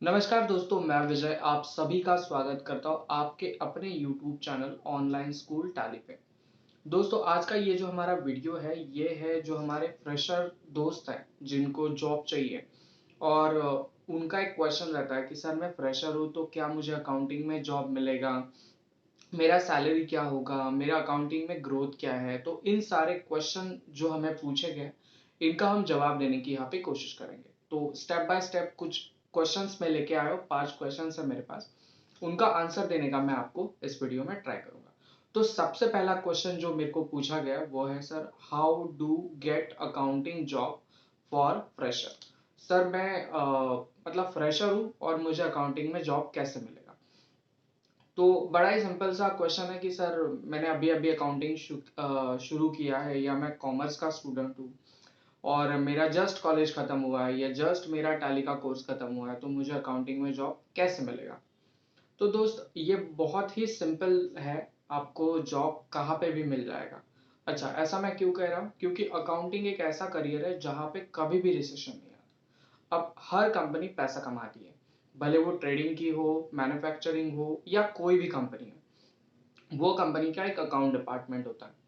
नमस्कार दोस्तों, मैं विजय आप सभी का स्वागत करता हूँ आपके अपने YouTube channel online school tally पे। दोस्तों, आज का ये जो हमारा वीडियो है, ये है जो हमारे फ्रेशर दोस्त हैं जिनको जॉब चाहिए और उनका एक क्वेश्चन रहता है कि सर मैं फ्रेशर हूँ तो क्या मुझे अकाउंटिंग में जॉब मिलेगा, मेरा सैलरी क्या होगा, मेरा अकाउंटिंग में ग्रोथ क्या है। तो इन सारे क्वेश्चन जो हमें पूछे गए, इनका हम जवाब देने की यहाँ पे कोशिश करेंगे। तो स्टेप बाय स्टेप कुछ क्वेश्चंस मैं लेके आया हूँ, 5 क्वेश्चंस है मेरे पास। उनका आंसर देने का मैं आपको इस वीडियो में ट्राई करूंगा। तो सबसे पहला क्वेश्चन जो मेरे को पूछा गया वो है, sir how do get accounting job for fresher. Sir मैं मतलब फ्रेशर हूँ और मुझे अकाउंटिंग में जॉब कैसे मिलेगा। तो बड़ा ही सिंपल सा क्वेश्चन है कि सर मैंने अभी अभी अकाउंटिंग शुरू किया है, या मैं कॉमर्स का स्टूडेंट हूँ और मेरा जस्ट कॉलेज खत्म हुआ है, या जस्ट मेरा टैली का कोर्स खत्म हुआ है, तो मुझे अकाउंटिंग में जॉब कैसे मिलेगा। तो दोस्त, ये बहुत ही सिंपल है, आपको जॉब कहाँ पे भी मिल जाएगा। अच्छा, ऐसा मैं क्यों कह रहा हूँ, क्योंकि अकाउंटिंग एक ऐसा करियर है जहाँ पे कभी भी रिसेशन नहीं आता। अब हर कंपनी पैसा कमाती है, भले वो ट्रेडिंग की हो, मैन्युफैक्चरिंग हो, या कोई भी कंपनी हो। वो कंपनी का एक अकाउंट डिपार्टमेंट होता है।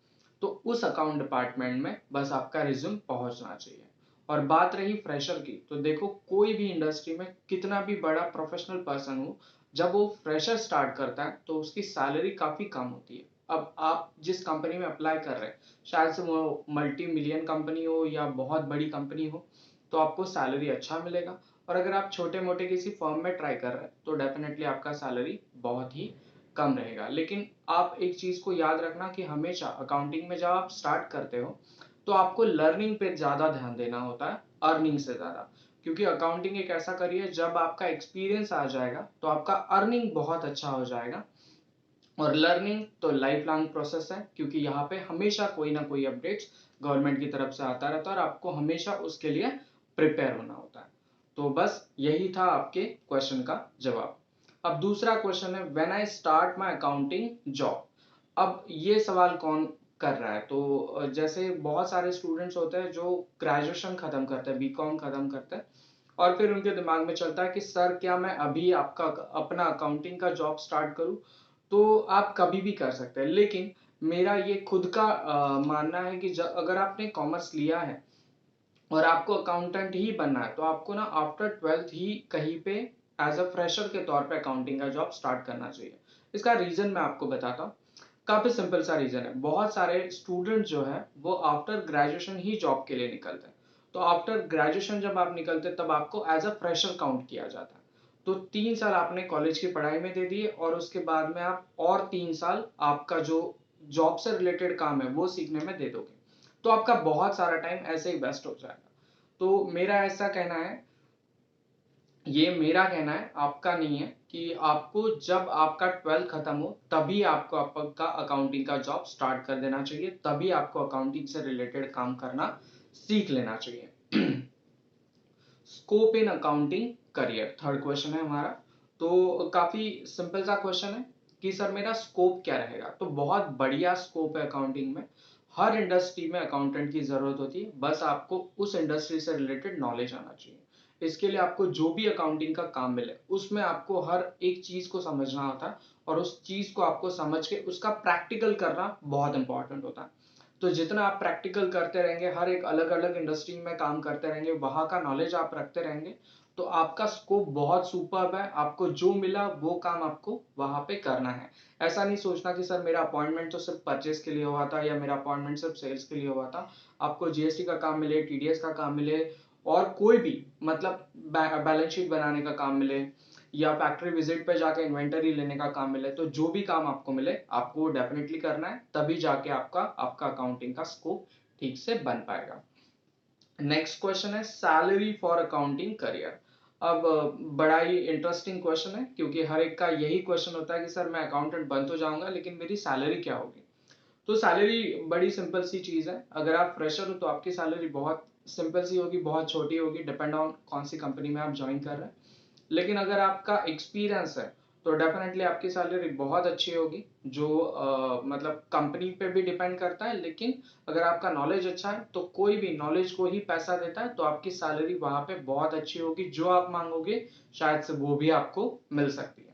तो उस अकाउंट डिपार्टमेंट में बस आपका रिज्यूम पहुंचना चाहिए। और बात रही फ्रेशर की, तो देखो कोई भी इंडस्ट्री में कितना भी बड़ा प्रोफेशनल पर्सन हो, जब वो फ्रेशर स्टार्ट करता है तो उसकी सैलरी काफी कम होती है। अब आप जिस कंपनी में अप्लाई कर रहे हैं, शायद से वो मल्टी मिलियन कंपनी हो या बहुत बड़ी कंपनी हो, तो आपको सैलरी अच्छा मिलेगा। और अगर आप छोटे मोटे किसी फर्म में ट्राई कर रहे हैं तो डेफिनेटली आपका सैलरी बहुत ही कम रहेगा। लेकिन आप एक चीज को याद रखना कि हमेशा अकाउंटिंग में जब आप स्टार्ट करते हो तो आपको लर्निंग पे ज्यादा ध्यान देना होता है अर्निंग से ज्यादा। क्योंकि अकाउंटिंग एक ऐसा करियर, जब आपका एक्सपीरियंस आ जाएगा तो आपका अर्निंग बहुत अच्छा हो जाएगा। और लर्निंग तो लाइफ लॉन्ग प्रोसेस है, क्योंकि यहाँ पे हमेशा कोई ना कोई अपडेट्स गवर्नमेंट की तरफ से आता रहता है और आपको हमेशा उसके लिए प्रिपेयर होना होता है। तो बस यही था आपके क्वेश्चन का जवाब। अब दूसरा क्वेश्चन है, when I start my accounting job. अब ये सवाल कौन कर रहा है, तो जैसे बहुत सारे स्टूडेंट्स होते हैं जो ग्रेजुएशन खत्म करते हैं, बीकॉम खत्म करते हैं, और फिर उनके दिमाग में चलता है कि सर क्या मैं अभी आपका अपना अकाउंटिंग का जॉब स्टार्ट करूं। तो आप कभी भी कर सकते हैं, लेकिन मेरा ये खुद का मानना है कि अगर आपने कॉमर्स लिया है और आपको अकाउंटेंट ही बनना है, तो आपको ना आफ्टर 12th ही कहीं पे एज अ फ्रेशर के तौर पे अकाउंटिंग का जॉब स्टार्ट करना चाहिए। इसका रीजन मैं आपको बताता हूँ। काफी सिंपल सा रीजन है, बहुत सारे स्टूडेंट जो है वो आफ्टर ग्रेजुएशन ही जॉब के लिए निकलते हैं। तो आफ्टर ग्रेजुएशन जब आप निकलते हैं तब आपको एज अ फ्रेशर काउंट किया जाता है। तो 3 साल आपने कॉलेज की पढ़ाई में दे दिए और उसके बाद में आप और 3 साल आपका जो जॉब से रिलेटेड काम है वो सीखने में दे दोगे। तो आपका बहुत सारा टाइम ऐसे ही वेस्ट हो जाएगा। तो मेरा ऐसा कहना है, ये मेरा कहना है, आपका नहीं है, कि आपको जब आपका 12th खत्म हो तभी आपको आपका अकाउंटिंग का जॉब स्टार्ट कर देना चाहिए, तभी आपको अकाउंटिंग से रिलेटेड काम करना सीख लेना चाहिए। Scope in accounting career, third question है हमारा। तो काफी सिंपल सा क्वेश्चन है कि सर मेरा स्कोप क्या रहेगा। तो बहुत बढ़िया स्कोप है अकाउंटिंग में। हर इंडस्ट्री में अकाउंटेंट की जरूरत होती है, बस आपको उस इंडस्ट्री से रिलेटेड नॉलेज आना चाहिए। इसके लिए आपको जो भी अकाउंटिंग का काम मिले उसमें आपको हर एक चीज को समझना होता है, और उस चीज को आपको समझ के उसका प्रैक्टिकल करना बहुत इंपॉर्टेंट होता है। तो जितना आप प्रैक्टिकल करते रहेंगे, हर एक अलग अलग इंडस्ट्री में काम करते रहेंगे, वहां का नॉलेज आप रखते रहेंगे, तो आपका स्कोप बहुत सुपर्ब है। आपको जो मिला वो काम आपको वहां पे करना है। ऐसा नहीं सोचना कि सर मेरा अपॉइंटमेंट तो सिर्फ परचेस के लिए हुआ था, या मेरा अपॉइंटमेंट सिर्फ सेल्स के लिए हुआ था। आपको जीएसटी का काम मिले, टीडीएस का काम मिले, और कोई भी मतलब बैलेंस शीट बनाने का काम मिले, या फैक्ट्री विजिट पे जाके इन्वेंटरी लेने का काम मिले, तो जो भी काम आपको मिले आपको डेफिनेटली करना है, तभी जाके आपका आपका अकाउंटिंग का स्कोप ठीक से बन पाएगा। नेक्स्ट क्वेश्चन है, सैलरी फॉर अकाउंटिंग करियर। अब बड़ा ही इंटरेस्टिंग क्वेश्चन है, क्योंकि हर एक का यही क्वेश्चन होता है कि सर मैं अकाउंटेंट बन तो जाऊंगा लेकिन मेरी सैलरी क्या होगी। तो सैलरी बड़ी सिंपल सी चीज है। अगर आप फ्रेशर हो तो आपकी सैलरी बहुत सिंपल सी होगी, बहुत छोटी होगी, डिपेंड ऑन कौन सी कंपनी में आप ज्वाइन कर रहे हैं। लेकिन अगर आपका एक्सपीरियंस है तो डेफिनेटली आपकी सैलरी बहुत अच्छी होगी, जो मतलब कंपनी पे भी डिपेंड करता है, लेकिन अगर आपका नॉलेज अच्छा है तो कोई भी नॉलेज को ही पैसा देता है, तो आपकी सैलरी वहां पे बहुत अच्छी होगी, जो आप मांगोगे शायद से वो भी आपको मिल सकती है।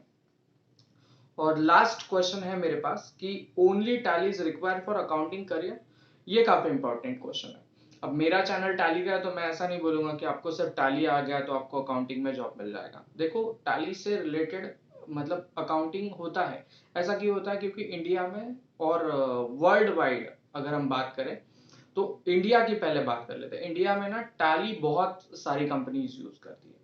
और लास्ट क्वेश्चन है मेरे पास कि only tally is required for accounting career. ये काफी इंपॉर्टेंट क्वेश्चन है। अब मेरा चैनल टैली का है, तो मैं ऐसा नहीं बोलूंगा कि आपको सिर्फ टैली आ गया तो आपको अकाउंटिंग में जॉब मिल जाएगा। देखो, टैली से रिलेटेड मतलब अकाउंटिंग होता है। ऐसा क्यों होता है? क्योंकि इंडिया में और वर्ल्ड वाइड अगर हम बात करें, तो इंडिया की पहले बात कर लेते हैं। इंडिया में ना टैली बहुत सारी कंपनीज यूज करती है।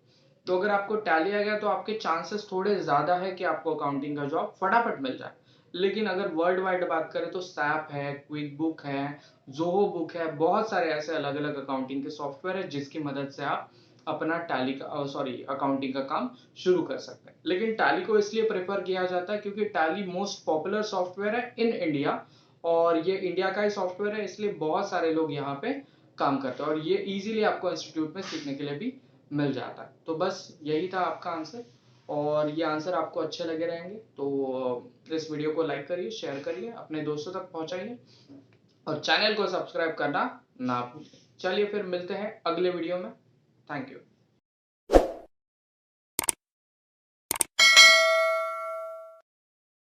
तो अगर आपको टैली आ गया तो आपके चांसेस थोड़े ज्यादा है कि आपको अकाउंटिंग का जॉब फटाफट मिल जाए। लेकिन अगर वर्ल्ड वाइड बात करें तो सैप है, क्विक बुक है, जोहो बुक है, बहुत सारे ऐसे अलग अलग अकाउंटिंग के सॉफ्टवेयर है जिसकी मदद से आप अपना टैली का अकाउंटिंग का काम शुरू कर सकते हैं। लेकिन टैली को इसलिए प्रेफर किया जाता है क्योंकि टैली मोस्ट पॉपुलर सॉफ्टवेयर है इन इंडिया, और ये इंडिया का ही सॉफ्टवेयर है, इसलिए बहुत सारे लोग यहाँ पे काम करते हैं, और ये इजीली आपको इंस्टीट्यूट में सीखने के लिए भी मिल जाता है। तो बस यही था आपका आंसर, और ये आंसर आपको अच्छे लगे रहेंगे तो इस वीडियो को लाइक करिए, शेयर करिए, अपने दोस्तों तक पहुंचाइए, और चैनल को सब्सक्राइब करना ना भूलिए। चलिए फिर मिलते हैं अगले वीडियो में। Thank you.